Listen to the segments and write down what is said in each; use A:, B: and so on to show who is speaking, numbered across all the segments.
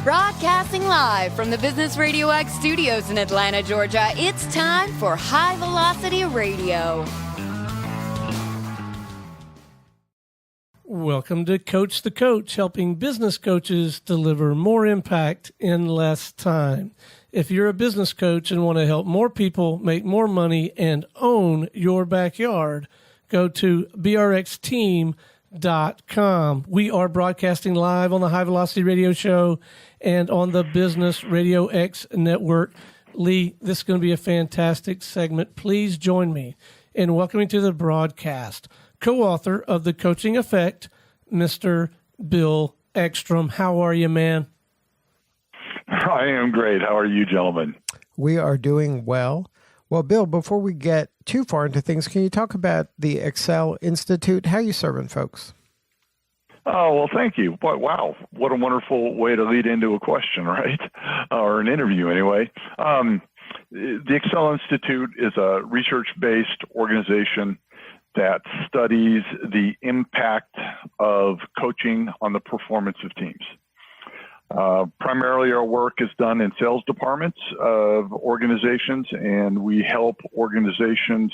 A: Broadcasting live from the Business Radio X studios in Atlanta, Georgia, it's time for High Velocity Radio.
B: Welcome to Coach the Coach, helping business coaches deliver more impact in less time. If you're a business coach and want to help more people make more money and own your backyard, go to brxteam.com. We are broadcasting live on the High Velocity Radio Show and on the Business Radio X network. Lee, this is going to be a fantastic segment. Please join me in welcoming to the broadcast co-author of The Coaching Effect, Mr. Bill Eckstrom. How are you, man?
C: I am great. How are you, gentlemen?
D: We are doing well. Well, Bill, before we get too far into things, can you talk about the EcSell Institute? How are you serving folks?
C: Oh, well, thank you. Wow, what a wonderful way to lead into a question, right? Or an interview, anyway. The EcSell Institute is a research-based organization that studies the impact of coaching on the performance of teams. Primarily, our work is done in sales departments of organizations, and we help organizations,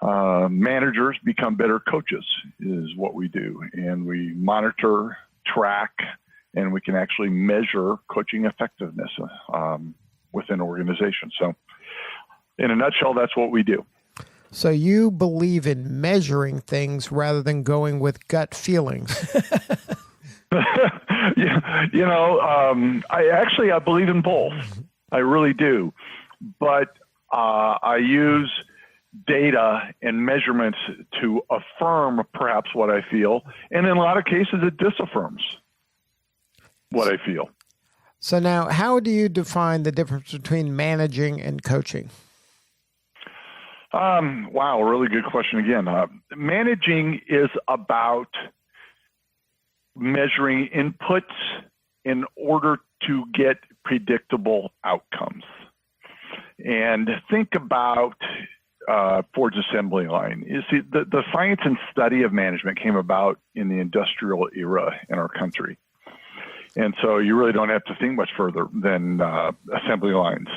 C: managers become better coaches is what we do. And we monitor, track, and we can actually measure coaching effectiveness within organizations. So in a nutshell, that's what we do.
D: So you believe in measuring things rather than going with gut feelings. I believe in both. I really do. But I use data and measurements to affirm perhaps what I feel. And in a lot of cases, it disaffirms what I feel. So now, how do you define the difference between managing and coaching?
C: Wow, really good question again. Managing is about measuring inputs in order to get predictable outcomes. And think about Ford's assembly line. You see, the science and study of management came about in the industrial era in our country. And so you really don't have to think much further than assembly lines,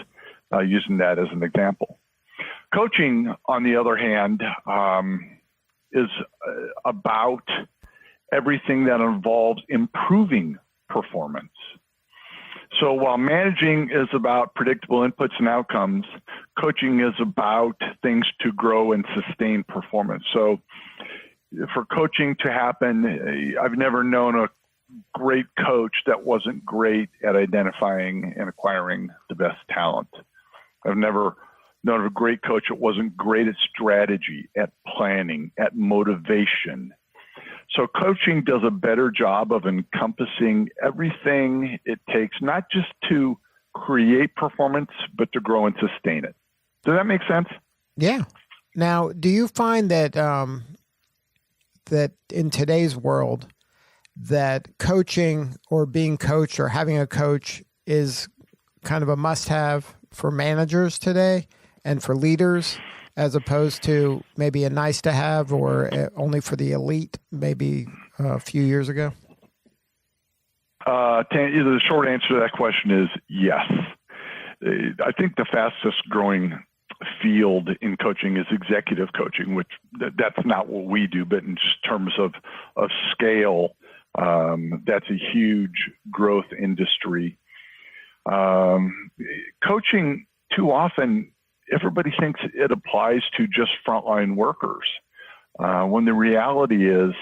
C: using that as an example. Coaching, on the other hand, is about everything that involves improving performance. So while managing is about predictable inputs and outcomes, coaching is about things to grow and sustain performance. So for coaching to happen, I've never known a great coach that wasn't great at identifying and acquiring the best talent. I've never known of a great coach that wasn't great at strategy, at planning, at motivation. So coaching does a better job of encompassing everything it takes, not just to create performance, but to grow and sustain it. Does that make sense?
D: Yeah. Now, do you find that that in today's world, that coaching or being coached or having a coach is kind of a must-have for managers today and for leaders, as opposed to maybe a nice to have or only for the elite maybe a few years ago?
C: The short answer to that question is yes. I think the fastest growing field in coaching is executive coaching, which that's not what we do, but in just terms of scale, that's a huge growth industry. Coaching, too often, everybody thinks it applies to just frontline workers, when the reality is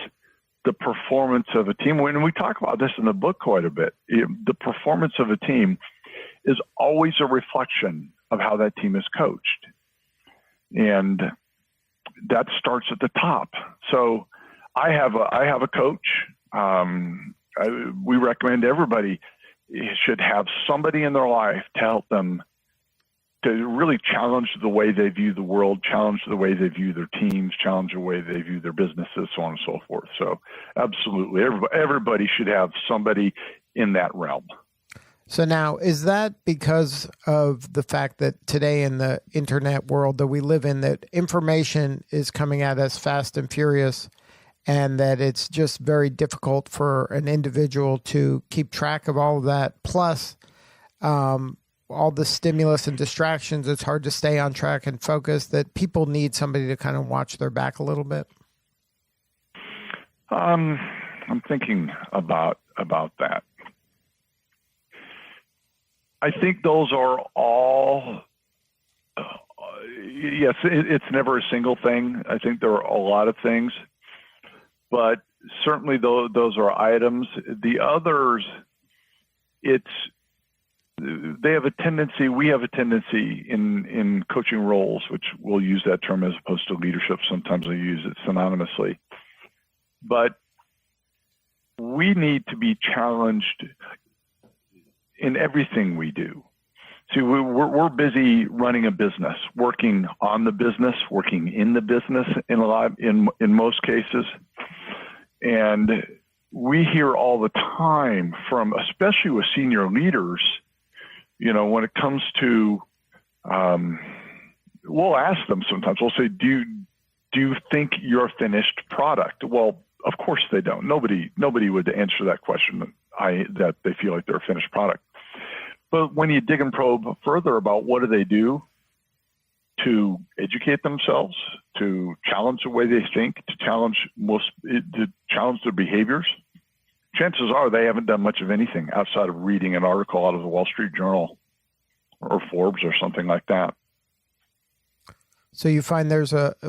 C: the performance of a team, when we talk about this in the book quite a bit, the performance of a team is always a reflection of how that team is coached. And that starts at the top. So I have a coach. We recommend everybody should have somebody in their life to help them to really challenge the way they view the world, challenge the way they view their teams, challenge the way they view their businesses, so on and so forth. So absolutely, everybody should have somebody in that realm.
D: So now, is that because of the fact that today in the internet world that we live in, that information is coming at us fast and furious, and that it's just very difficult for an individual to keep track of all of that. Plus, all the stimulus and distractions, it's hard to stay on track and focus, that people need somebody to kind of watch their back a little bit?
C: I'm thinking about that. I think those are all, yes, it's never a single thing. I think there are a lot of things, but certainly those are items. The others, we have a tendency in coaching roles, which we'll use that term as opposed to leadership. Sometimes I use it synonymously, but we need to be challenged in everything we do. See, we're busy running a business, working on the business, working in the business in most cases. And we hear all the time from, especially with senior leaders, when it comes to, we'll ask them sometimes, we'll say, do you think you're a finished product? Well, of course they don't. Nobody would answer that question that they feel like they're a finished product. But when you dig and probe further about what do they do to educate themselves, to challenge the way they think, to challenge their behaviors, chances are they haven't done much of anything outside of reading an article out of the Wall Street Journal or Forbes or something like that.
D: So you find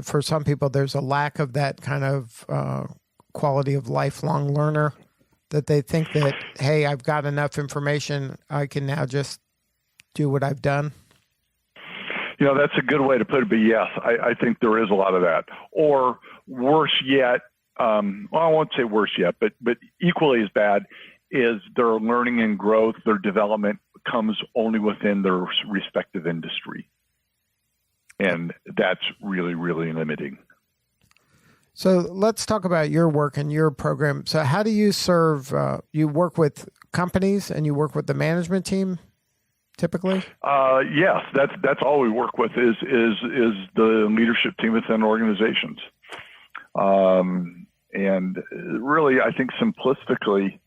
D: for some people, there's a lack of that kind of quality of lifelong learner, that they think that, hey, I've got enough information, I can now just do what I've done?
C: That's a good way to put it, but yes, I think there is a lot of that. Or worse yet, I won't say worse yet, but equally as bad is their learning and growth, their development comes only within their respective industry. And that's really, really limiting.
D: So let's talk about your work and your program. So how do you serve, you work with companies and you work with the management team typically?
C: Yes, that's all we work with is the leadership team within organizations. And really, I think simplistically,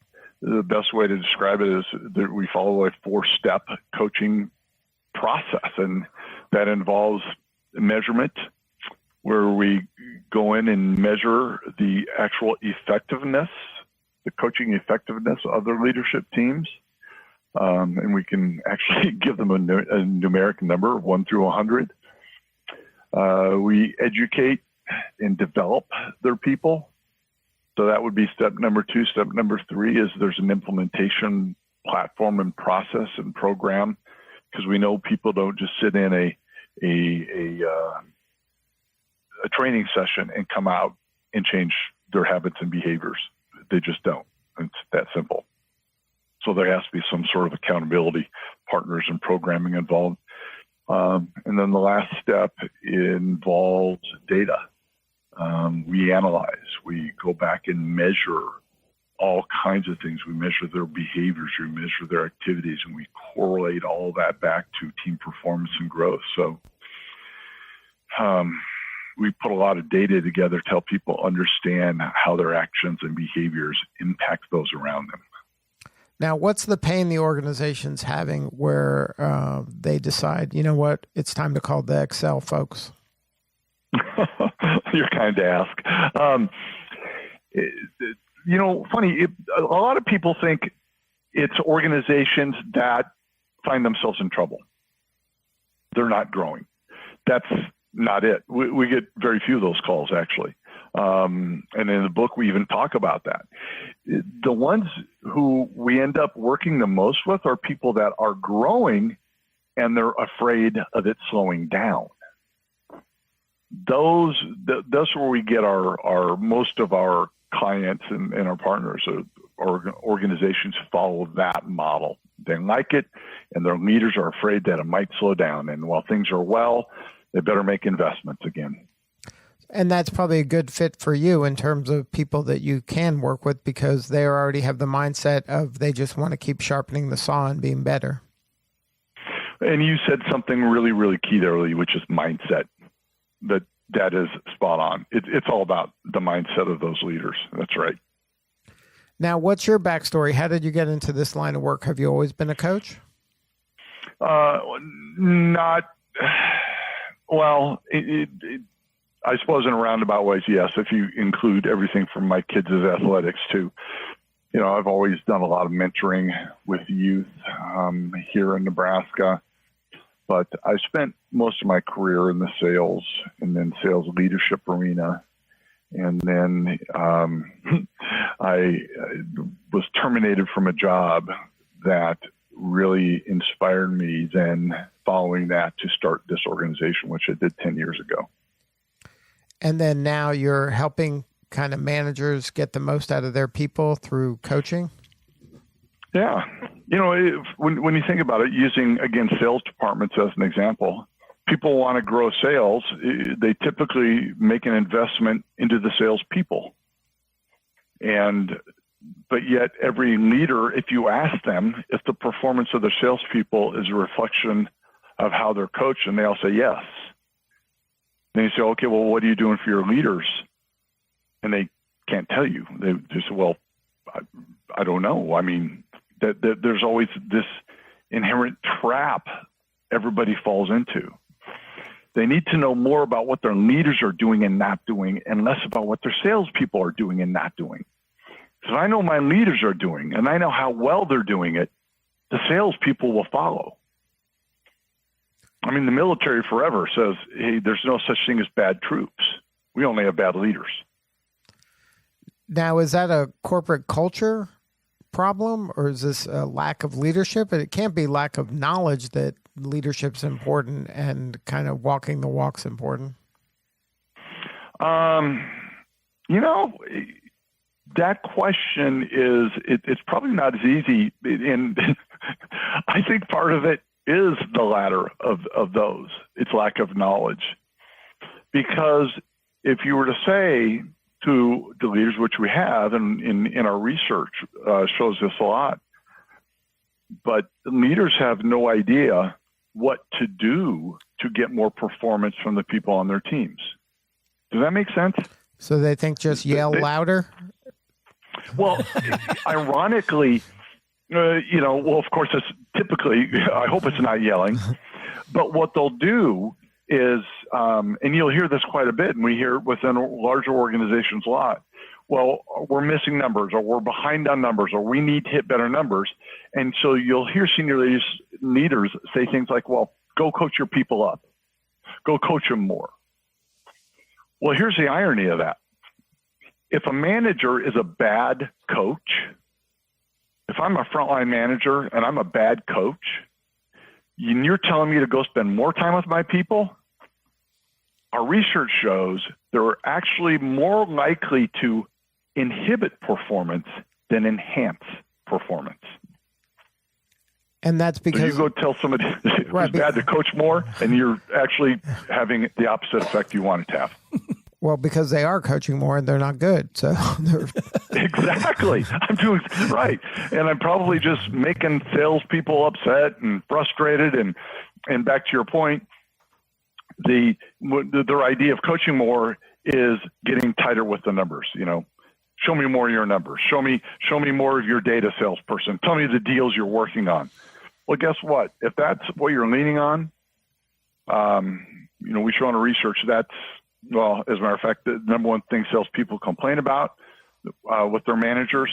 C: the best way to describe it is that we follow a 4-step coaching process, and that involves measurement, where we go in and measure the actual effectiveness, the coaching effectiveness of their leadership teams. And we can actually give them a numeric number, 1 through 100. We educate and develop their people. So that would be step number 2. Step number 3 is there's an implementation platform and process and program, because we know people don't just sit in a training session and come out and change their habits and behaviors. They just don't. It's that simple. So there has to be some sort of accountability partners and programming involved. And then the last step involves data. We analyze, we go back and measure all kinds of things. We measure their behaviors, we measure their activities, and we correlate all that back to team performance and growth. So we put a lot of data together to help people understand how their actions and behaviors impact those around them.
D: Now, what's the pain the organization's having where they decide, you know what, it's time to call the EcSell folks?
C: You're kind to ask. Funny, a lot of people think it's organizations that find themselves in trouble. They're not growing. That's not it. We get very few of those calls, actually. And in the book, we even talk about that. The ones who we end up working the most with are people that are growing and they're afraid of it slowing down. That's where we get our most of our clients and our partners or organizations follow that model. They like it, and their leaders are afraid that it might slow down. And while things are well, they better make investments again.
D: And that's probably a good fit for you in terms of people that you can work with, because they already have the mindset of they just want to keep sharpening the saw and being better. And
C: you said something really, really key there, Lee, which is mindset. That that is spot on. It's all about the mindset of those leaders. That's right.
D: Now, what's your backstory? How did you get into this line of work? Have you always been a coach?
C: Not well. I suppose in a roundabout ways, yes. If you include everything from my kids' athletics to, I've always done a lot of mentoring with youth here in Nebraska. But I spent most of my career in the sales and then sales leadership arena. And then I was terminated from a job that really inspired me then following that to start this organization, which I did 10 years ago.
D: And then now you're helping kind of managers get the most out of their people through coaching?
C: Yeah. When you think about it, using, again, sales departments as an example, people want to grow sales. They typically make an investment into the salespeople. But yet every leader, if you ask them if the performance of their salespeople is a reflection of how they're coached, and they all say yes. Then you say, okay, well, what are you doing for your leaders? And they can't tell you. They just say, well, I don't know. I mean, there's always this inherent trap everybody falls into. They need to know more about what their leaders are doing and not doing, and less about what their salespeople are doing and not doing. If I know my leaders are doing, and I know how well they're doing it, the salespeople will follow. I mean, the military forever says, hey, there's no such thing as bad troops. We only have bad leaders.
D: Now, is that a corporate culture problem, or is this a lack of leadership? And it can't be lack of knowledge that leadership's important and kind of walking the walk's important.
C: That question it's probably not as easy. And I think part of it is the latter of those. It's lack of knowledge. Because if you were to say to the leaders, which we have, and in our research shows this a lot, but leaders have no idea what to do to get more performance from the people on their teams. Does that make sense?
D: So they think just yell louder?
C: Well, ironically, of course, it's typically, I hope it's not yelling, but what they'll do is, and you'll hear this quite a bit, and we hear within larger organizations a lot, well, we're missing numbers, or we're behind on numbers, or we need to hit better numbers. And so you'll hear senior leaders say things like, well, go coach your people up. Go coach them more. Well, here's the irony of that. If a manager is a bad coach, if I'm a frontline manager and I'm a bad coach, and you're telling me to go spend more time with my people, our research shows they're actually more likely to inhibit performance than enhance performance.
D: And that's because
C: so you go tell somebody it's bad to coach more, and you're actually having the opposite effect you want it to have.
D: Well, because they are coaching more and they're not good. So they're
C: Exactly. I'm doing right. And I'm probably just making salespeople upset and frustrated. And back to your point, their idea of coaching more is getting tighter with the numbers. Show me more of your numbers. Show me more of your data, salesperson. Tell me the deals you're working on. Well, guess what? If that's what you're leaning on, we show in our research that's, well, as a matter of fact, the number one thing salespeople complain about with their managers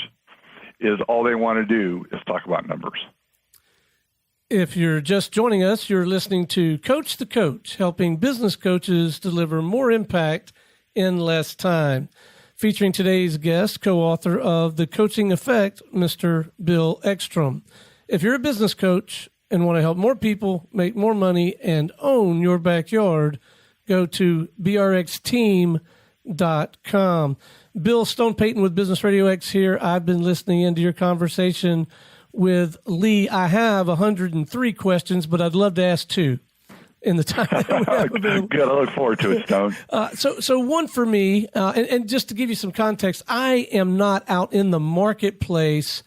C: is all they want to do is talk about numbers.
B: If you're just joining us, you're listening to Coach the Coach, helping business coaches deliver more impact in less time. Featuring today's guest, co-author of The Coaching Effect, Mr. Bill Eckstrom. If you're a business coach and want to help more people make more money and own your backyard, go to brxteam.com. Bill Stone Payton with Business Radio X here. I've been listening into your conversation with Lee. I have 103 questions, but I'd love to ask two in the time that we have available.
C: Good. I look forward to it, Stone.
B: So one for me, and just to give you some context, I am not out in the marketplace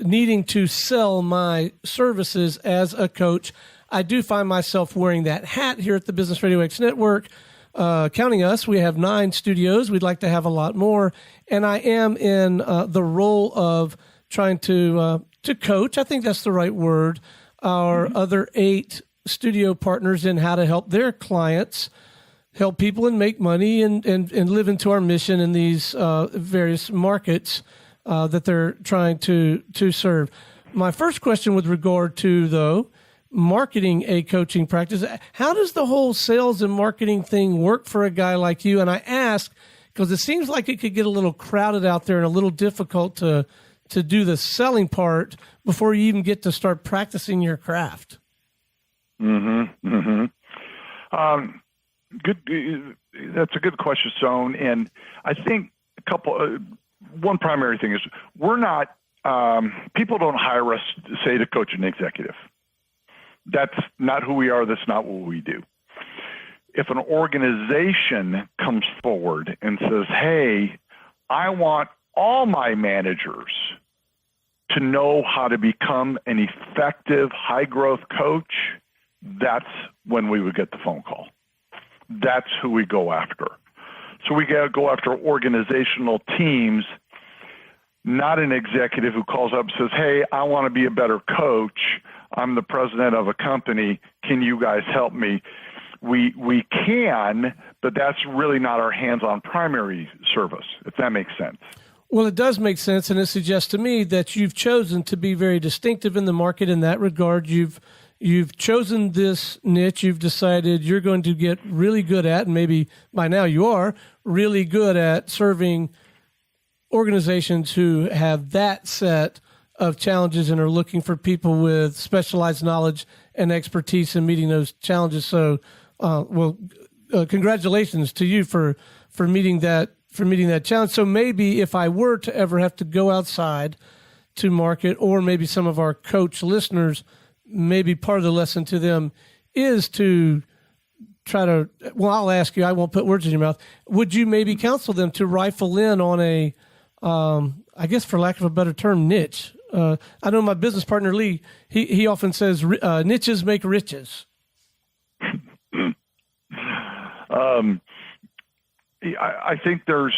B: needing to sell my services as a coach. I do find myself wearing that hat here at the Business Radio X Network. Counting us, we have 9 studios. We'd like to have a lot more. And I am in the role of trying to coach, I think that's the right word, our other 8 studio partners in how to help their clients help people and make money and live into our mission in these various markets that they're trying to serve. My first question with regard to, though, marketing a coaching practice, how does the whole sales and marketing thing work for a guy like you? And I ask because it seems like it could get a little crowded out there and a little difficult to do the selling part before you even get to start practicing your craft.
C: Mm-hmm. Mm-hmm. Good. That's a good question, Stone. And I think one primary thing is we're not, people don't hire us, say, to coach an executive. That's not who we are. That's not what we do. If an organization comes forward and says, hey, I want all my managers to know how to become an effective high-growth coach, that's when we would get the phone call. That's who we go after. So we got to go after organizational teams, not an executive who calls up and says, hey, I want to be a better coach. I'm the president of a company. Can you guys help me? We can, but that's really not our hands-on primary service, if that makes sense.
B: Well, it does make sense, and it suggests to me that you've chosen to be very distinctive in the market in that regard. You've chosen this niche. You've decided you're going to get really good at, and maybe by now you are, really good at serving organizations who have that set of challenges and are looking for people with specialized knowledge and expertise in meeting those challenges. So, congratulations to you for meeting that challenge. So maybe if I were to ever have to go outside to market, or maybe some of our coach listeners, maybe part of the lesson to them is to try to, well, I'll ask you, I won't put words in your mouth. Would you maybe counsel them to rifle in on a, I guess for lack of a better term, niche? I know my business partner, Lee, he often says niches make riches.
C: I think there's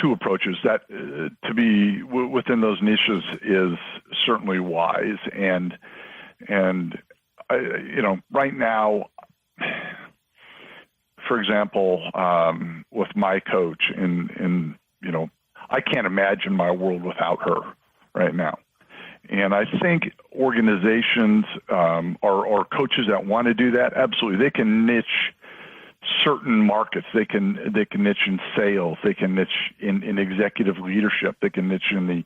C: 2 approaches. That to be within those niches is certainly wise, and right now, for example, with my coach, I can't imagine my world without her right now. And I think organizations or coaches that want to do that, absolutely, they can niche certain markets. They can niche in sales. They can niche in executive leadership. They can niche in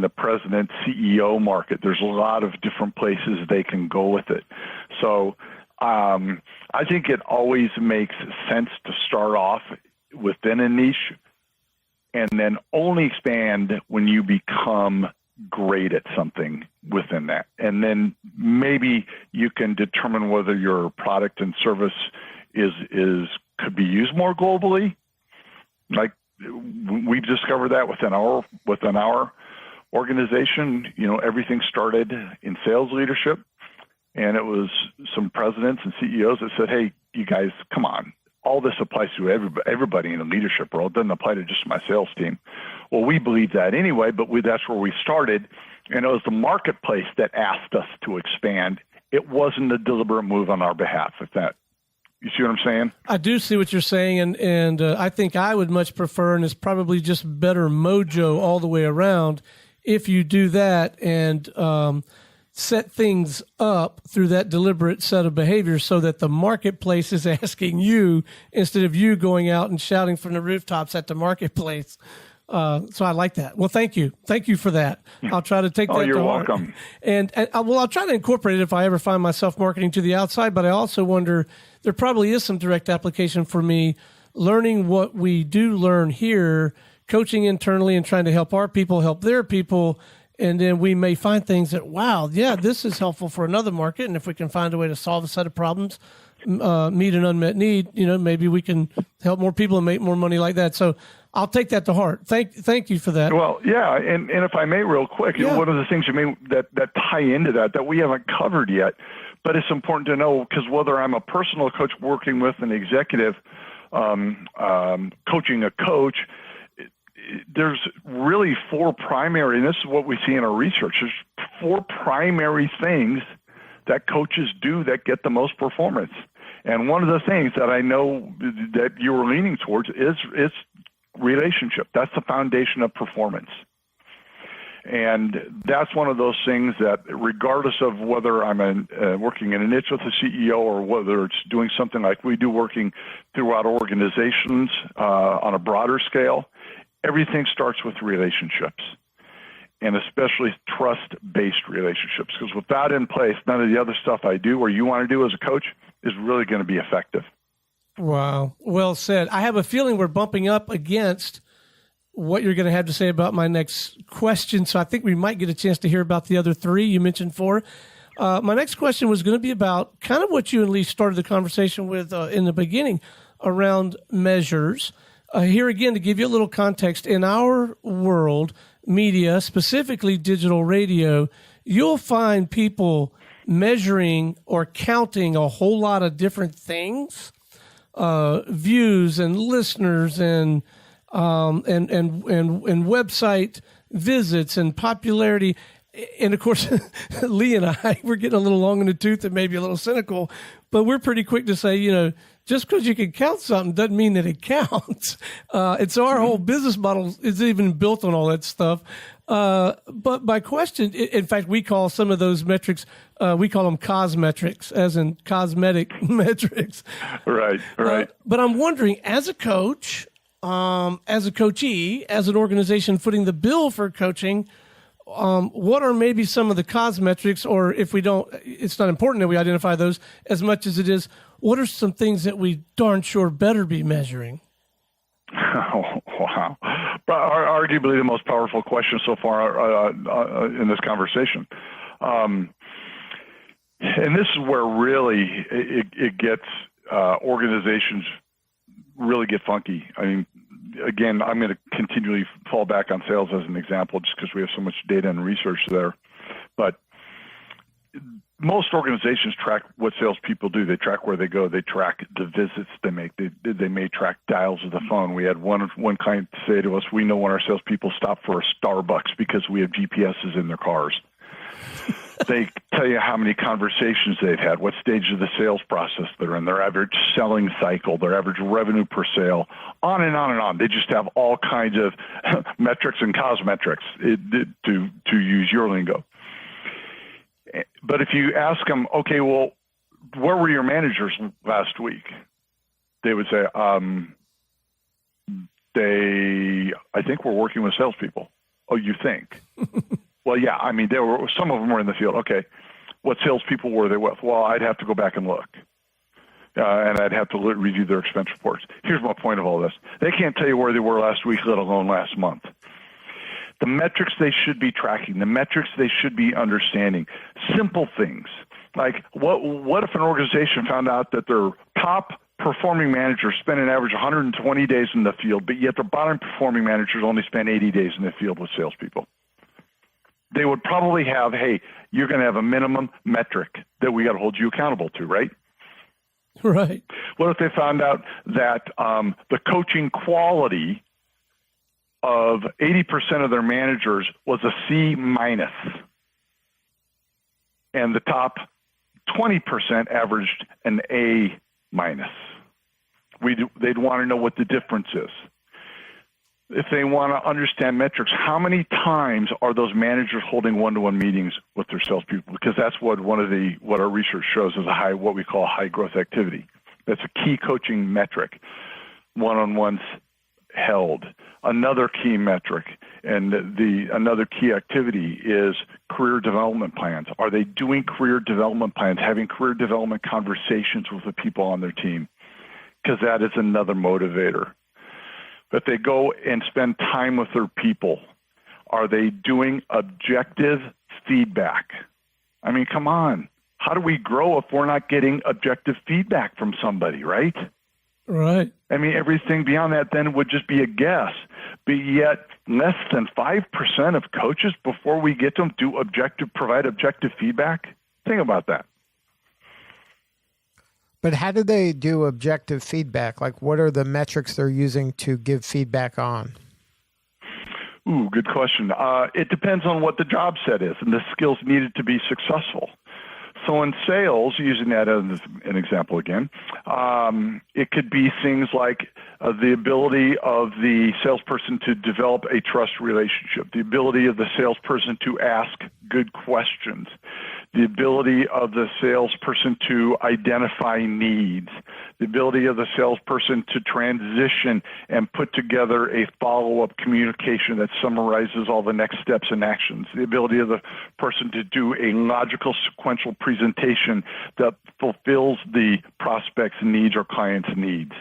C: the president CEO market. There's a lot of different places they can go with it. So I think it always makes sense to start off within a niche and then only expand when you become great at something within that. And then maybe you can determine whether your product and service could be used more globally. Like we've discovered that within our organization. Everything started in sales leadership, and it was some presidents and CEOs that said, hey, you guys, come on. All this applies to everybody in the leadership role. It doesn't apply to just my sales team. Well, we believe that anyway, but that's where we started. And it was the marketplace that asked us to expand. It wasn't a deliberate move on our behalf, you see what I'm saying? I
B: do see what you're saying, and I think I would much prefer, and it's probably just better mojo all the way around, if you do that and set things up through that deliberate set of behaviors so that the marketplace is asking you instead of you going out and shouting from the rooftops at the marketplace. So I like that. Well, thank you. Thank you for that. I'll try to take that to heart.
C: You're welcome.
B: And I'll try to incorporate it if I ever find myself marketing to the outside, but I also wonder, there probably is some direct application for me learning what we do learn here, coaching internally and trying to help our people help their people. And then we may find things that, wow, yeah, this is helpful for another market. And if we can find a way to solve a set of problems, meet an unmet need, maybe we can help more people and make more money like that. So I'll take that to heart. Thank you for that.
C: Well, yeah, and if I may real quick, one of the things you mean that tie into that we haven't covered yet, But it's important to know, because whether I'm a personal coach working with an executive, coaching a coach, there's really four primary, and this is what we see in our research, there's four primary things that coaches do that get the most performance. And one of the things that I know that you were leaning towards is relationship. That's the foundation of performance. And that's one of those things that, regardless of whether I'm working in a niche with a CEO or whether it's doing something like we do working throughout organizations on a broader scale, everything starts with relationships, and especially trust-based relationships. Because with that in place, none of the other stuff I do or you want to do as a coach is really going to be effective.
B: Wow. Well said. I have a feeling we're bumping up against what you're going to have to say about my next question. So I think we might get a chance to hear about the other three. You mentioned four. My next question was going to be about kind of what you and Lee started the conversation with in the beginning around measures. Here again, to give you a little context, in our world, media, specifically digital radio, you'll find people measuring or counting a whole lot of different things, views and listeners and website visits and popularity. And of course, Lee and I, we're getting a little long in the tooth and maybe a little cynical, but we're pretty quick to say, just because you can count something doesn't mean that it counts. And so our whole business model is even built on all that stuff. But my question, in fact, we call some of those metrics, we call them cosmetrics, as in cosmetic metrics.
C: Right.
B: But I'm wondering, as a coach, as a coachee, as an organization footing the bill for coaching, what are maybe some of the cosmetrics, or if we don't, it's not important that we identify those as much as it is, what are some things that we darn sure better be measuring?
C: Oh, wow. Arguably the most powerful question so far in this conversation. And this is where really it gets, organizations really get funky. I mean, again, I'm going to continually fall back on sales as an example just because we have so much data and research there. But most organizations track what salespeople do. They track where they go. They track the visits they make. They may track dials of the phone. We had one client say to us, we know when our salespeople stop for a Starbucks because we have GPSs in their cars. They tell you how many conversations they've had, what stage of the sales process they're in, their average selling cycle, their average revenue per sale, on and on and on. They just have all kinds of metrics and cosmetrics, to use your lingo. But if you ask them, okay, well, where were your managers last week? They would say, I think we're working with salespeople. Oh, you think? Well, yeah, I mean, some of them were in the field. Okay, what salespeople were they with? Well, I'd have to go back and look, and I'd have to review their expense reports. Here's my point of all this. They can't tell you where they were last week, let alone last month. The metrics they should be tracking, the metrics they should be understanding, simple things. Like what if an organization found out that their top performing managers spend an average 120 days in the field, but yet their bottom performing managers only spend 80 days in the field with salespeople? They would probably have, hey, you're going to have a minimum metric that we got to hold you accountable to, right?
B: Right.
C: What if they found out that the coaching quality of 80% of their managers was a C minus, and the top 20% averaged an A minus? They'd want to know what the difference is. If they want to understand metrics, how many times are those managers holding one-to-one meetings with their salespeople? Because that's what our research shows is what we call high growth activity. That's a key coaching metric. One-on-ones held. Another key metric and another key activity is career development plans. Are they doing career development plans, having career development conversations with the people on their team? Because that is another motivator. But they go and spend time with their people. Are they doing objective feedback? I mean, come on. How do we grow if we're not getting objective feedback from somebody, right?
B: Right.
C: I mean, everything beyond that then would just be a guess. But yet, less than 5% of coaches, before we get them, provide objective feedback. Think about that.
D: But how do they do objective feedback? Like, what are the metrics they're using to give feedback on?
C: Ooh, good question. It depends on what the job set is and the skills needed to be successful. So in sales, using that as an example again, it could be things like the ability of the salesperson to develop a trust relationship, the ability of the salesperson to ask good questions, the ability of the salesperson to identify needs, the ability of the salesperson to transition and put together a follow-up communication that summarizes all the next steps and actions, the ability of the person to do a logical sequential presentation that fulfills the prospect's needs or client's needs,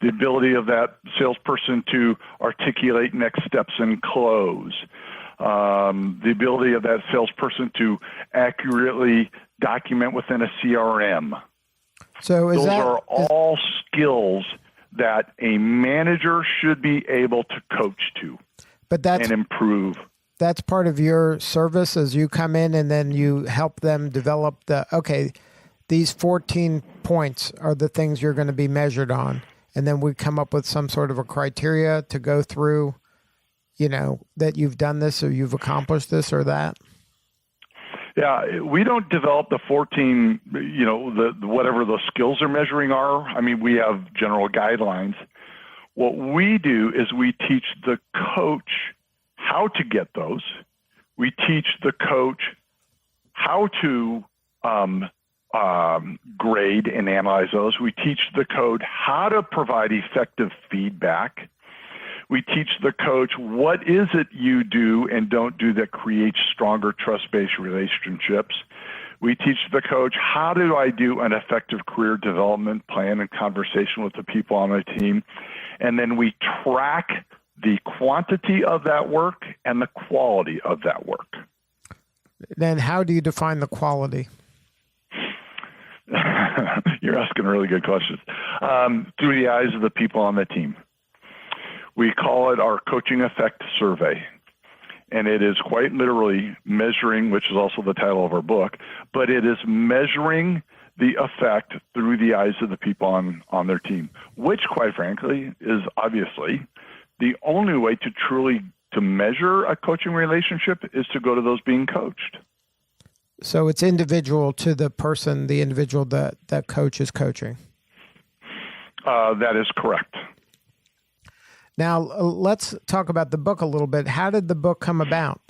C: the ability of that salesperson to articulate next steps and close, the ability of that salesperson to accurately document within a CRM.
D: So
C: those are all skills that a manager should be able to coach to and improve.
D: That's part of your service as you come in and then you help them develop these 14 points are the things you're going to be measured on. And then we come up with some sort of a criteria to go through, that you've done this or you've accomplished this or that.
C: Yeah, we don't develop the 14, whatever those skills are measuring are. I mean, we have general guidelines. What we do is we teach the coach how to get those. We teach the coach how to grade and analyze those. We teach the coach how to provide effective feedback. We teach the coach what is it you do and don't do that creates stronger trust-based relationships. We teach the coach how do I do an effective career development plan and conversation with the people on my team. And then we track the quantity of that work and the quality of that work.
D: Then how do you define the quality?
C: You're asking really good questions. Through the eyes of the people on the team. We call it our coaching effect survey. And it is quite literally measuring, which is also the title of our book, but it is measuring the effect through the eyes of the people on their team, which quite frankly is obviously the only way to truly to measure a coaching relationship is to go to those being coached.
D: So it's individual to the person, the individual that coach is coaching.
C: That is correct.
D: Now, let's talk about the book a little bit. How did the book come about?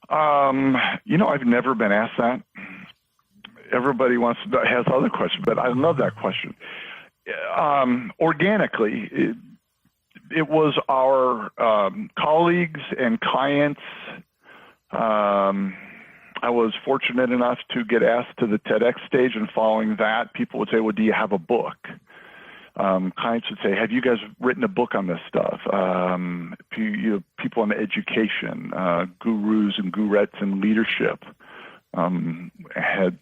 C: I've never been asked that. Everybody has other questions, but I love that question. Organically, it was our colleagues and clients. I was fortunate enough to get asked to the TEDx stage, and following that, people would say, well, do you have a book? Clients would say, have you guys written a book on this stuff? People in education, gurus and gurettes in leadership had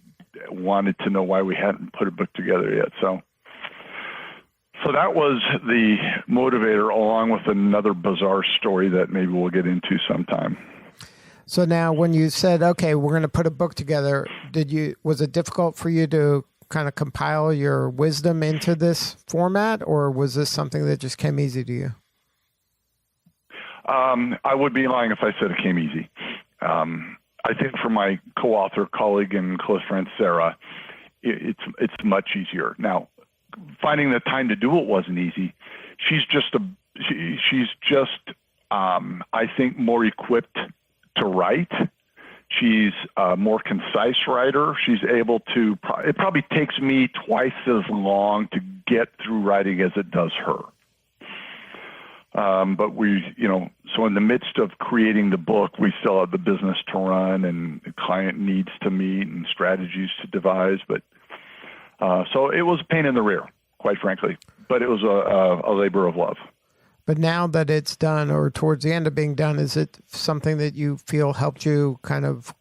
C: wanted to know why we hadn't put a book together yet. So that was the motivator, along with another bizarre story that maybe we'll get into sometime.
D: So now when you said, okay, we're going to put a book together, was it difficult for you to kind of compile your wisdom into this format, or was this something that just came easy to you?
C: I would be lying if I said it came easy. I think for my co-author, colleague, and close friend, Sarah, it's much easier. Now, finding the time to do it wasn't easy. She's just, I think, more equipped to write. She's a more concise writer. She's able to, it probably takes me twice as long to get through writing as it does her. But so in the midst of creating the book, we still have the business to run and client needs to meet and strategies to devise. But so it was a pain in the rear, quite frankly, but it was a labor of love.
D: But now that it's done, or towards the end of being done, is it something that you feel helped you kind of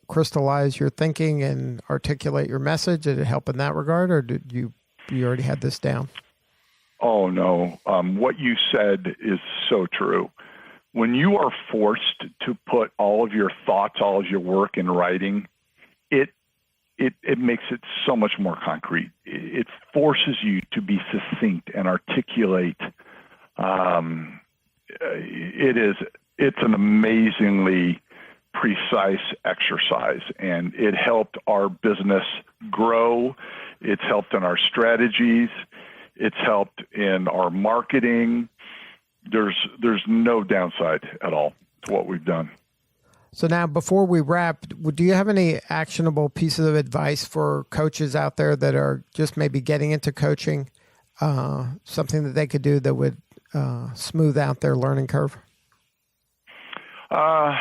D: crystallize your thinking and articulate your message? Did it help in that regard, or did you already had this down?
C: Oh, no. What you said is so true. When you are forced to put all of your thoughts, all of your work in writing, it it makes it so much more concrete. It forces you to be succinct and articulate. It's an amazingly precise exercise, and it helped our business grow. It's helped in our strategies. It's helped in our marketing. There's no downside at all to what we've done.
D: So now, before we wrap, do you have any actionable pieces of advice for coaches out there that are just maybe getting into coaching, something that they could do that would smooth out their learning curve?
C: I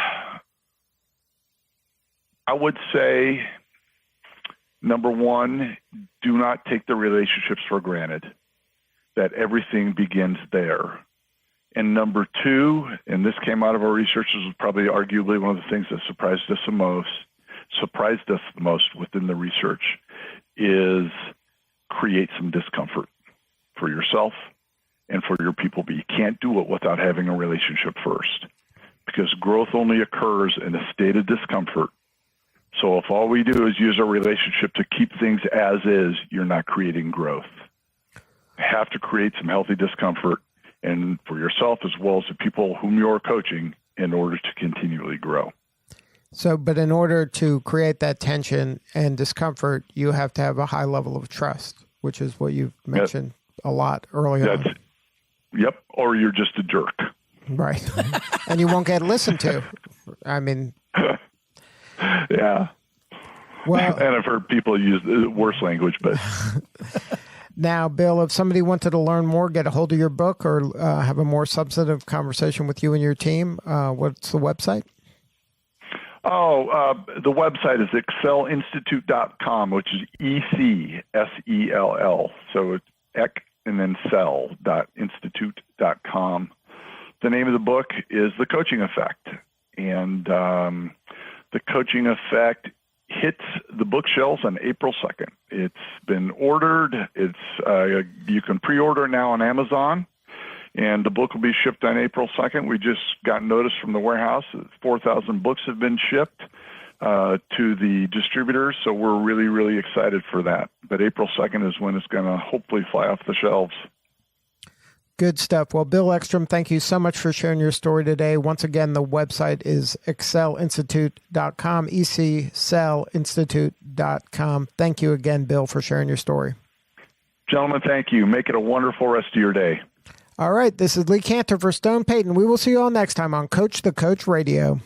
C: would say, number one, do not take the relationships for granted, that everything begins there. And number two, and this came out of our research, this was probably arguably one of the things that surprised us the most within the research, is create some discomfort for yourself and for your people. But you can't do it without having a relationship first, because growth only occurs in a state of discomfort. So if all we do is use our relationship to keep things as is, you're not creating growth. You have to create some healthy discomfort, and for yourself as well as the people whom you're coaching, in order to continually grow.
D: So, but in order to create that tension and discomfort, you have to have a high level of trust, which is what you've mentioned a lot earlier on.
C: Yep, or you're just a jerk.
D: Right. And you won't get listened to. I mean...
C: Yeah.
D: Well,
C: and I've heard people use worse language, but...
D: Now, Bill, if somebody wanted to learn more, get a hold of your book, or have a more substantive conversation with you and your team, what's the website?
C: The website is EcSellInstitute.com, which is EcSell. So it's Eck and then Sell.institute.com. The name of the book is The Coaching Effect. And The Coaching Effect hits the bookshelves on April 2nd. It's been ordered. You can pre-order now on Amazon, and the book will be shipped on April 2nd. We just got notice from the warehouse that 4,000 books have been shipped to the distributors, so we're really, really excited for that. But April 2nd is when it's going to hopefully fly off the shelves.
D: Good stuff. Well, Bill Eckstrom, thank you so much for sharing your story today. Once again, the website is EcSellInstitute.com, EcSellinstitute.com. Thank you again, Bill, for sharing your story.
C: Gentlemen, thank you. Make it a wonderful rest of your day.
D: All right. This is Lee Cantor for Stone Payton. We will see you all next time on Coach the Coach Radio.